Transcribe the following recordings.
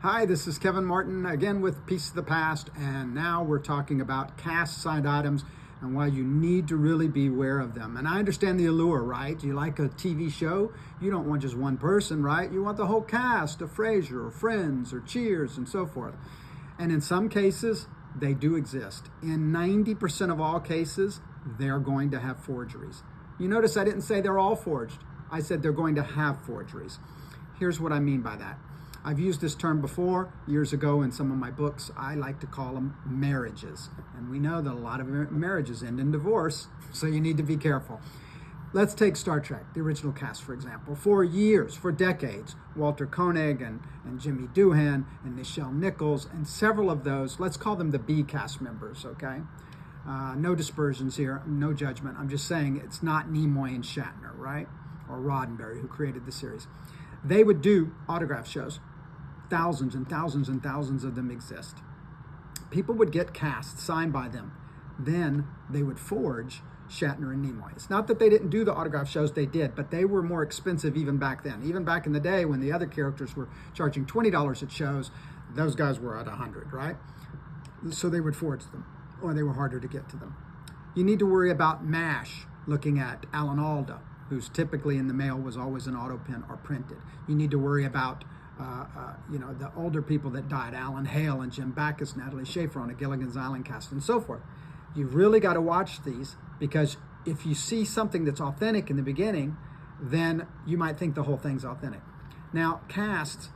Hi, this is Kevin Martin again with Piece of the Past, and now we're talking about cast signed items and why you need to really be aware of them. And I understand the allure, right? You like a TV show, you don't want just one person, right? You want the whole cast of Frasier or Friends or Cheers and so forth. And in some cases, they do exist. In 90% of all cases, they're going to have forgeries. You notice I didn't say they're all forged. I said they're going to have forgeries. Here's what I mean by that. I've used this term before, years ago in some of my books. I like to call them marriages. And we know that a lot of marriages end in divorce, so you need to be careful. Let's take Star Trek, the original cast, for example. For years, for decades, Walter Koenig and Jimmy Doohan and Nichelle Nichols and several of those, let's call them the B cast members, okay? No dispersions here, no judgment. I'm just saying it's not Nimoy and Shatner, right? Or Roddenberry, who created the series. They would do autograph shows. Thousands and thousands and thousands of them exist. People would get casts signed by them. Then they would forge Shatner and Nimoy. It's not that they didn't do the autograph shows, they did, but they were more expensive even back then. Even back in the day when the other characters were charging $20 at shows, those guys were at $100, right? So they would forge them, or they were harder to get to them. You need to worry about MASH, looking at Alan Alda, who's typically in the mail was always an auto pen or printed. You need to worry about the older people that died, Alan Hale and Jim Backus, Natalie Schaefer on a Gilligan's Island cast, and so forth. You've really got to watch these, because if you see something that's authentic in the beginning, then you might think the whole thing's authentic. Now, casts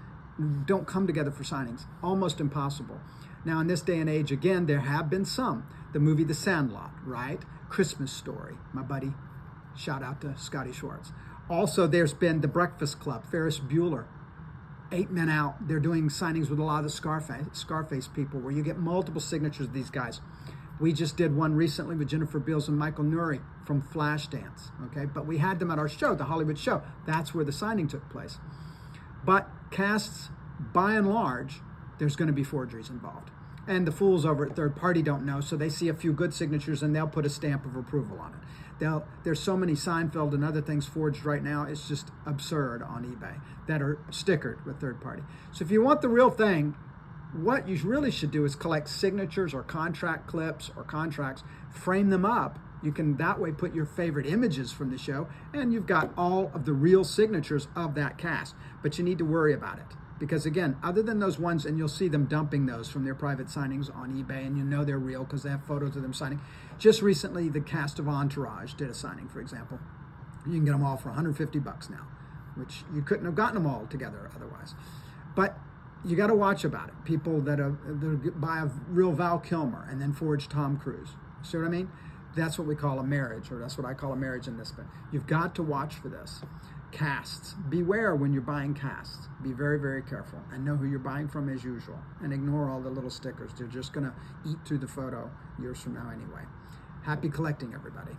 don't come together for signings. Almost impossible. Now, in this day and age, again, there have been some. The movie The Sandlot, right? Christmas Story, my buddy. Shout out to Scotty Schwartz. Also, there's been The Breakfast Club, Ferris Bueller. 8 Men Out. They're doing signings with a lot of the Scarface people where you get multiple signatures of these guys. We just did one recently with Jennifer Beals and Michael Nouri from Flashdance, okay? But we had them at our show, the Hollywood show. That's where the signing took place. But casts, by and large, there's going to be forgeries involved. And the fools over at Third Party don't know, so they see a few good signatures and they'll put a stamp of approval on it. There's so many Seinfeld and other things forged right now, it's just absurd on eBay that are stickered with Third Party. So if you want the real thing, what you really should do is collect signatures or contract clips or contracts, frame them up. You can that way put your favorite images from the show, and you've got all of the real signatures of that cast. But you need to worry about it. Because again, other than those ones, and you'll see them dumping those from their private signings on eBay, and you know they're real because they have photos of them signing. Just recently, the cast of Entourage did a signing, for example. You can get them all for $150 now, which you couldn't have gotten them all together otherwise. But you got to watch about it. People that buy a real Val Kilmer and then forge Tom Cruise. See what I mean? That's what we call a marriage, or that's what I call a marriage in this. But you've got to watch for this. Casts. Beware when you're buying casts. Be very, very careful and know who you're buying from as usual, and ignore all the little stickers. They're just going to eat through the photo years from now anyway. Happy collecting, everybody.